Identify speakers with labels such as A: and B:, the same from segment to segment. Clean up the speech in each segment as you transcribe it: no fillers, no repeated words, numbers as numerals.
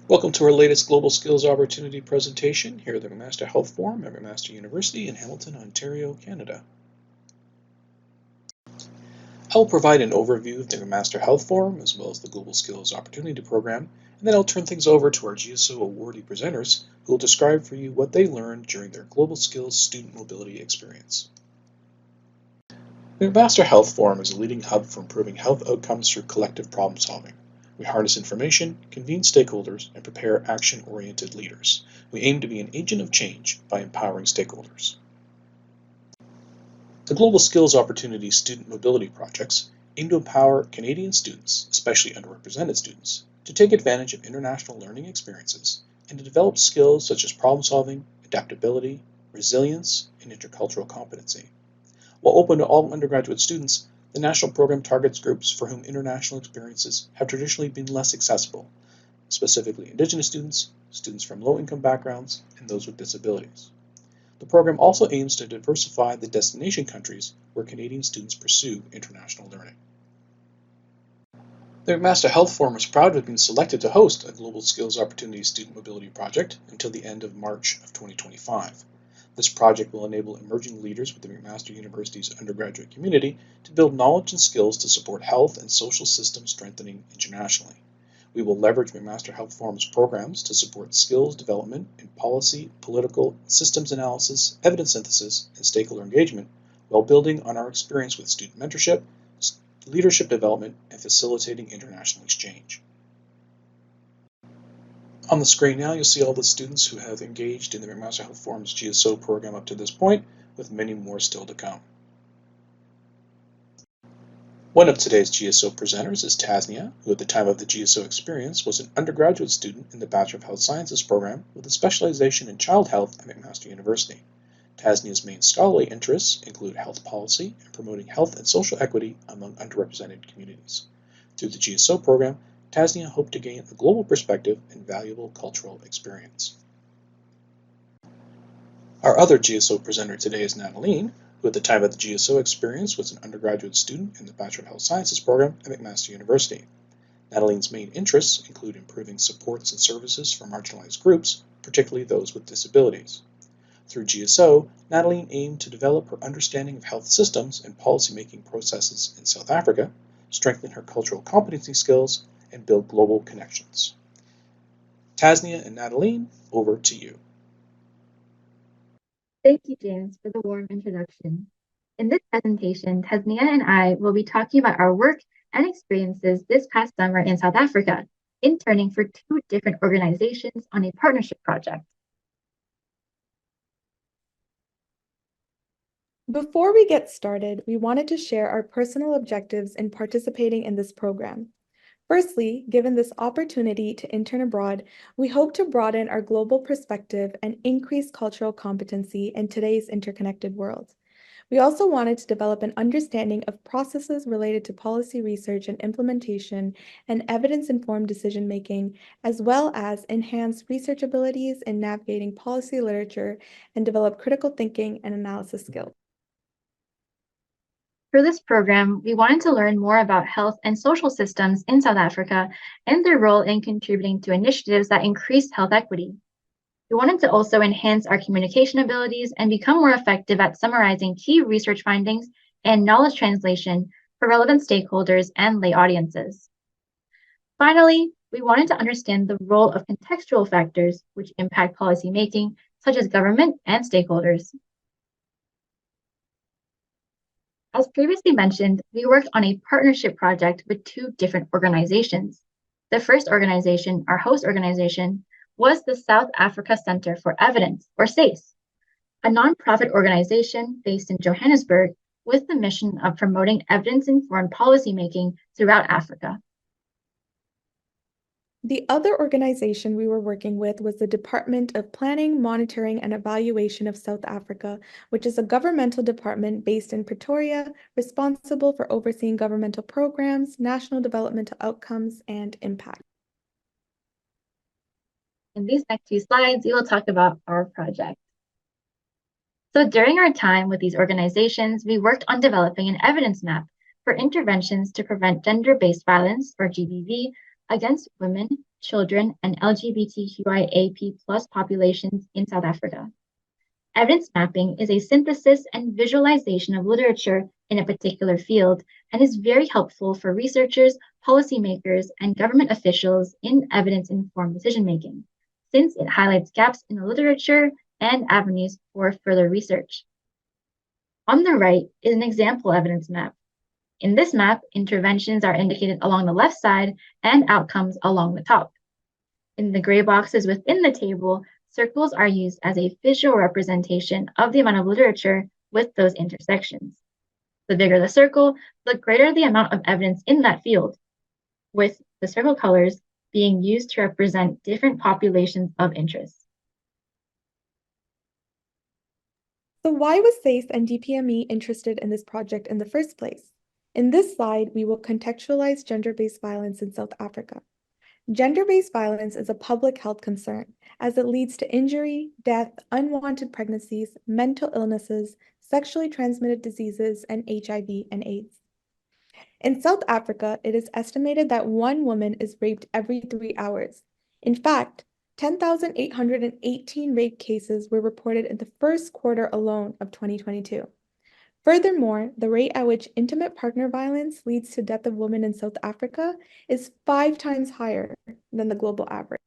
A: Welcome to our latest Global Skills Opportunity presentation here at the McMaster Health Forum at McMaster University in Hamilton, Ontario, Canada. I will provide an overview of the McMaster Health Forum as well as the Global Skills Opportunity Program, and then I'll turn things over to our GSO awardee presenters who will describe for you what they learned during their Global Skills Student Mobility experience. The McMaster Health Forum is a leading hub for improving health outcomes through collective problem solving. We harness information, convene stakeholders, and prepare action-oriented leaders. We aim to be an agent of change by empowering stakeholders. The Global Skills Opportunity Student Mobility Projects aim to empower Canadian students, especially underrepresented students, to take advantage of international learning experiences and to develop skills such as problem solving, adaptability, resilience, and intercultural competency. While open to all undergraduate students, the national program targets groups for whom international experiences have traditionally been less accessible, specifically Indigenous students, students from low-income backgrounds, and those with disabilities. The program also aims to diversify the destination countries where Canadian students pursue international learning. The McMaster Health Forum is proud to have been selected to host a Global Skills Opportunity Student Mobility Project until the end of March of 2025. This project will enable emerging leaders within McMaster University's undergraduate community to build knowledge and skills to support health and social system strengthening internationally. We will leverage McMaster Health Forum's programs to support skills development in policy, political, systems analysis, evidence synthesis, and stakeholder engagement, while building on our experience with student mentorship, leadership development, and facilitating international exchange. On the screen now, you'll see all the students who have engaged in the McMaster Health Forum's GSO program up to this point, with many more still to come. One of today's GSO presenters is Tasnia, who at the time of the GSO experience was an undergraduate student in the Bachelor of Health Sciences program with a specialization in child health at McMaster University. Tasnia's main scholarly interests include health policy and promoting health and social equity among underrepresented communities. Through the GSO program, Tasnia hoped to gain a global perspective and valuable cultural experience. Our other GSO presenter today is Natalene, who at the time of the GSO experience was an undergraduate student in the Bachelor of Health Sciences program at McMaster University. Natalene's main interests include improving supports and services for marginalized groups, particularly those with disabilities. Through GSO, Natalene aimed to develop her understanding of health systems and policymaking processes in South Africa, strengthen her cultural competency skills, and build global connections. Tasnia and Natalene, over to you.
B: Thank you, James, for the warm introduction. In this presentation, Tasnia and I will be talking about our work and experiences this past summer in South Africa, interning for two different organizations on a partnership project.
C: Before we get started, we wanted to share our personal objectives in participating in this program. Firstly, given this opportunity to intern abroad, we hope to broaden our global perspective and increase cultural competency in today's interconnected world. We also wanted to develop an understanding of processes related to policy research and implementation and evidence-informed decision-making, as well as enhance research abilities in navigating policy literature and develop critical thinking and analysis skills.
B: For this program, we wanted to learn more about health and social systems in South Africa and their role in contributing to initiatives that increase health equity. We wanted to also enhance our communication abilities and become more effective at summarizing key research findings and knowledge translation for relevant stakeholders and lay audiences. Finally, we wanted to understand the role of contextual factors which impact policymaking, such as government and stakeholders. As previously mentioned, we worked on a partnership project with two different organizations. The first organization, our host organization, was the South Africa Center for Evidence, or SACE, a nonprofit organization based in Johannesburg with the mission of promoting evidence-informed policymaking throughout Africa.
C: The other organization we were working with was the Department of Planning, Monitoring, and Evaluation of South Africa, which is a governmental department based in Pretoria, responsible for overseeing governmental programs, national developmental outcomes, and impact.
B: In these next few slides, we will talk about our project. So during our time with these organizations, we worked on developing an evidence map for interventions to prevent gender-based violence, or GBV, against women, children, and LGBTQIAP+ populations in South Africa. Evidence mapping is a synthesis and visualization of literature in a particular field and is very helpful for researchers, policymakers, and government officials in evidence-informed decision-making, since it highlights gaps in the literature and avenues for further research. On the right is an example evidence map. In this map, interventions are indicated along the left side and outcomes along the top. In the gray boxes within the table, circles are used as a visual representation of the amount of literature with those intersections. The bigger the circle, the greater the amount of evidence in that field, with the circle colors being used to represent different populations of interest.
C: So why was SACE and DPME interested in this project in the first place? In this slide, we will contextualize gender-based violence in South Africa. Gender-based violence is a public health concern as it leads to injury, death, unwanted pregnancies, mental illnesses, sexually transmitted diseases, and HIV and AIDS. In South Africa, it is estimated that one woman is raped every 3 hours. In fact, 10,818 rape cases were reported in the first quarter alone of 2022. Furthermore, the rate at which intimate partner violence leads to death of women in South Africa is 5 times higher than the global average.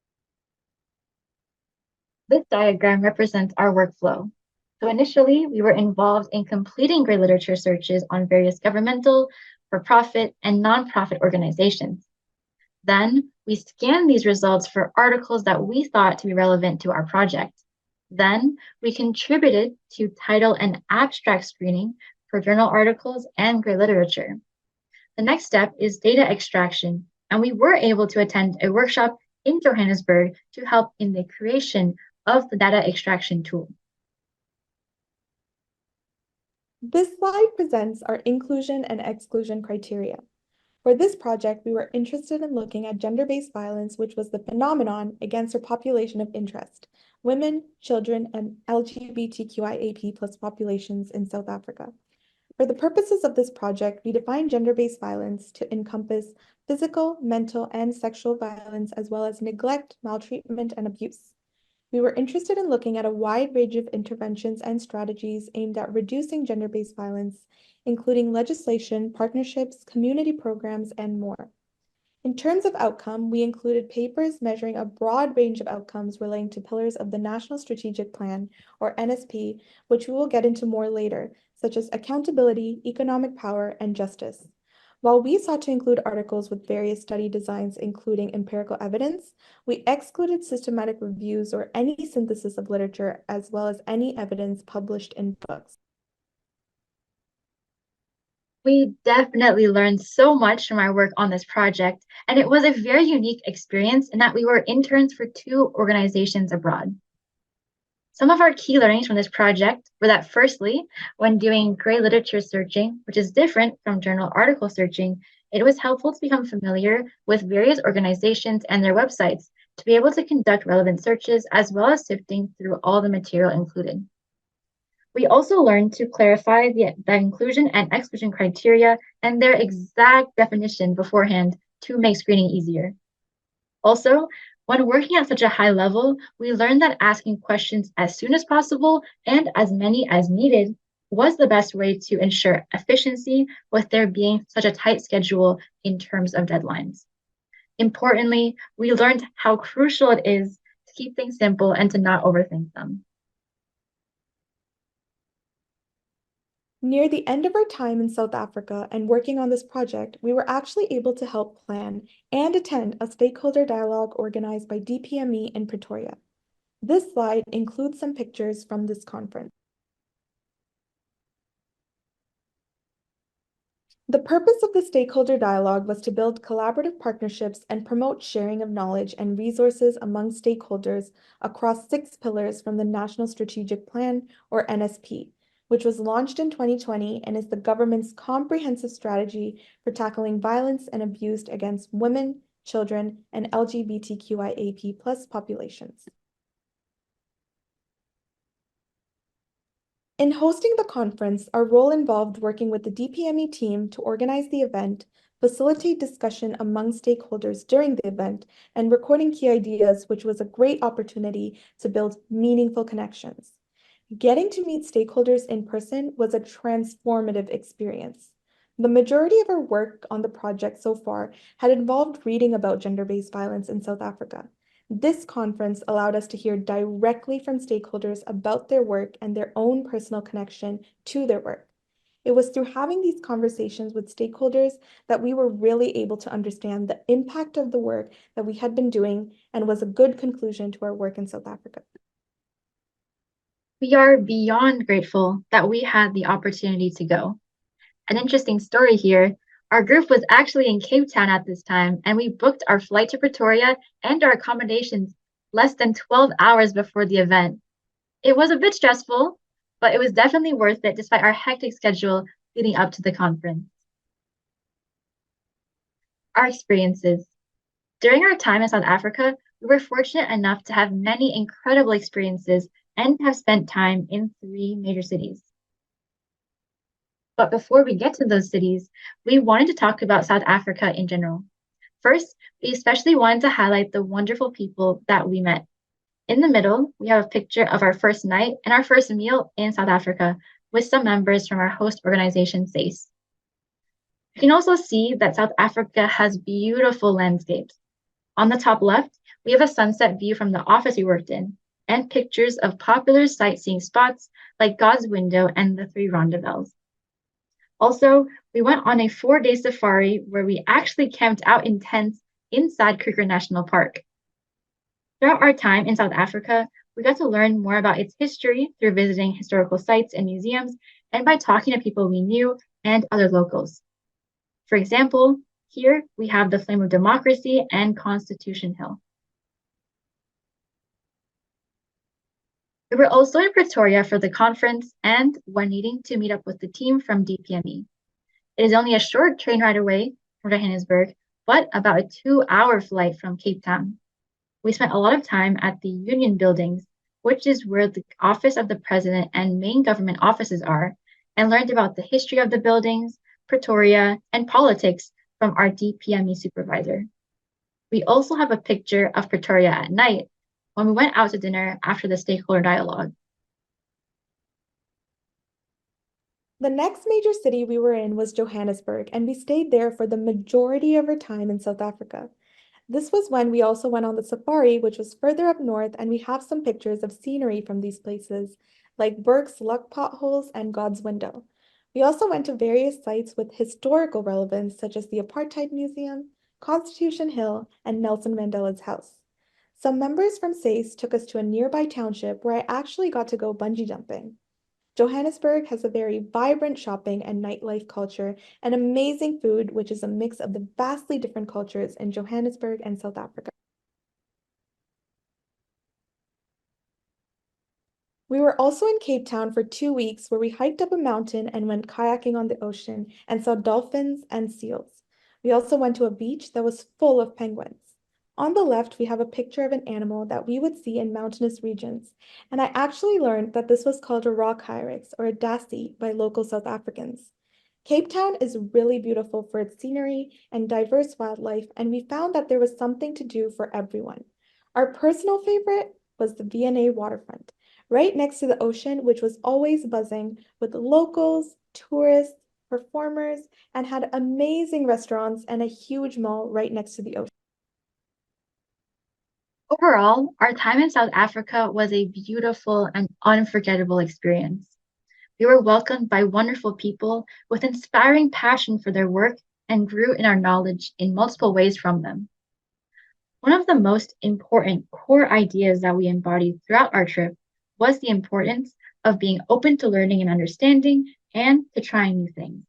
B: This diagram represents our workflow. So initially, we were involved in completing gray literature searches on various governmental, for-profit, and nonprofit organizations. Then, we scanned these results for articles that we thought to be relevant to our project. Then, we contributed to title and abstract screening for journal articles and gray literature. The next step is data extraction, and we were able to attend a workshop in Johannesburg to help in the creation of the data extraction tool.
C: This slide presents our inclusion and exclusion criteria. For this project, we were interested in looking at gender-based violence, which was the phenomenon against our population of interest, women, children, and LGBTQIAP+ populations in South Africa. For the purposes of this project, we defined gender-based violence to encompass physical, mental, and sexual violence, as well as neglect, maltreatment, and abuse. We were interested in looking at a wide range of interventions and strategies aimed at reducing gender-based violence, including legislation, partnerships, community programs, and more. In terms of outcome, we included papers measuring a broad range of outcomes relating to pillars of the National Strategic Plan, or NSP, which we will get into more later, such as accountability, economic power, and justice. While we sought to include articles with various study designs, including empirical evidence, we excluded systematic reviews or any synthesis of literature, as well as any evidence published in books.
B: We definitely learned so much from our work on this project, and it was a very unique experience in that we were interns for 2 organizations abroad. Some of our key learnings from this project were that firstly, when doing gray literature searching, which is different from journal article searching, it was helpful to become familiar with various organizations and their websites to be able to conduct relevant searches as well as sifting through all the material included. We also learned to clarify the inclusion and exclusion criteria and their exact definition beforehand to make screening easier. Also, when working at such a high level, we learned that asking questions as soon as possible and as many as needed was the best way to ensure efficiency with there being such a tight schedule in terms of deadlines. Importantly, we learned how crucial it is to keep things simple and to not overthink them.
C: Near the end of our time in South Africa and working on this project, we were actually able to help plan and attend a stakeholder dialogue organized by DPME in Pretoria. This slide includes some pictures from this conference. The purpose of the stakeholder dialogue was to build collaborative partnerships and promote sharing of knowledge and resources among stakeholders across 6 pillars from the National Strategic Plan, or NSP, which was launched in 2020 and is the government's comprehensive strategy for tackling violence and abuse against women, children, and LGBTQIAP+ populations. In hosting the conference, our role involved working with the DPME team to organize the event, facilitate discussion among stakeholders during the event, and recording key ideas, which was a great opportunity to build meaningful connections. Getting to meet stakeholders in person was a transformative experience. The majority of our work on the project so far had involved reading about gender-based violence in South Africa. This conference allowed us to hear directly from stakeholders about their work and their own personal connection to their work. It was through having these conversations with stakeholders that we were really able to understand the impact of the work that we had been doing and was a good conclusion to our work in South Africa.
B: We are beyond grateful that we had the opportunity to go. An interesting story here. Our group was actually in Cape Town at this time, and we booked our flight to Pretoria and our accommodations less than 12 hours before the event. It was a bit stressful, but it was definitely worth it despite our hectic schedule leading up to the conference. Our experiences. During our time in South Africa, we were fortunate enough to have many incredible experiences and have spent time in 3 major cities. But before we get to those cities, we wanted to talk about South Africa in general. First, we especially wanted to highlight the wonderful people that we met. In the middle, we have a picture of our first night and our first meal in South Africa with some members from our host organization, SACE. You can also see that South Africa has beautiful landscapes. On the top left, we have a sunset view from the office we worked in and pictures of popular sightseeing spots like God's Window and the 3 Rondavels. Also, we went on a 4-day safari where we actually camped out in tents inside Kruger National Park. Throughout our time in South Africa, we got to learn more about its history through visiting historical sites and museums and by talking to people we knew and other locals. For example, here we have the Flame of Democracy and Constitution Hill. We were also in Pretoria for the conference and when needing to meet up with the team from DPME. It is only a short train ride away from Johannesburg, but about a 2-hour flight from Cape Town. We spent a lot of time at the Union buildings, which is where the office of the president and main government offices are, and learned about the history of the buildings, Pretoria, and politics from our DPME supervisor. We also have a picture of Pretoria at night when we went out to dinner after the stakeholder dialogue.
C: The next major city we were in was Johannesburg, and we stayed there for the majority of our time in South Africa. This was when we also went on the safari, which was further up north, and we have some pictures of scenery from these places, like Burke's Luck Potholes and God's Window. We also went to various sites with historical relevance, such as the Apartheid Museum, Constitution Hill, and Nelson Mandela's house. Some members from SACE took us to a nearby township where I actually got to go bungee jumping. Johannesburg has a very vibrant shopping and nightlife culture and amazing food, which is a mix of the vastly different cultures in Johannesburg and South Africa. We were also in Cape Town for 2 weeks where we hiked up a mountain and went kayaking on the ocean and saw dolphins and seals. We also went to a beach that was full of penguins. On the left, we have a picture of an animal that we would see in mountainous regions, and I actually learned that this was called a rock hyrax or a dassie by local South Africans. Cape Town is really beautiful for its scenery and diverse wildlife, and we found that there was something to do for everyone. Our personal favorite was the V&A waterfront, right next to the ocean, which was always buzzing with locals, tourists, performers, and had amazing restaurants and a huge mall right next to the ocean.
B: Overall, our time in South Africa was a beautiful and unforgettable experience. We were welcomed by wonderful people with inspiring passion for their work and grew in our knowledge in multiple ways from them. One of the most important core ideas that we embodied throughout our trip was the importance of being open to learning and understanding and to trying new things.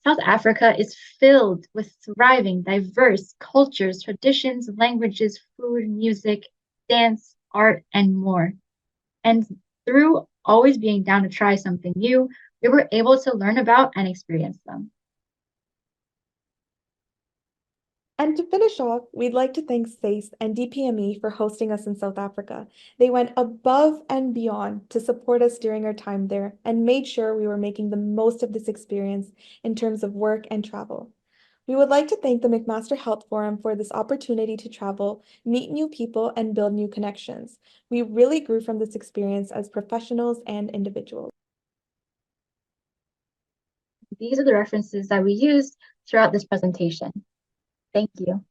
B: South Africa is filled with thriving, diverse cultures, traditions, languages, food, music, dance, art, and more. And through always being down to try something new, we were able to learn about and experience them.
C: And to finish off, we'd like to thank SACE and DPME for hosting us in South Africa. They went above and beyond to support us during our time there and made sure we were making the most of this experience in terms of work and travel. We would like to thank the McMaster Health Forum for this opportunity to travel, meet new people, and build new connections. We really grew from this experience as professionals and individuals.
B: These are the references that we used throughout this presentation. Thank you.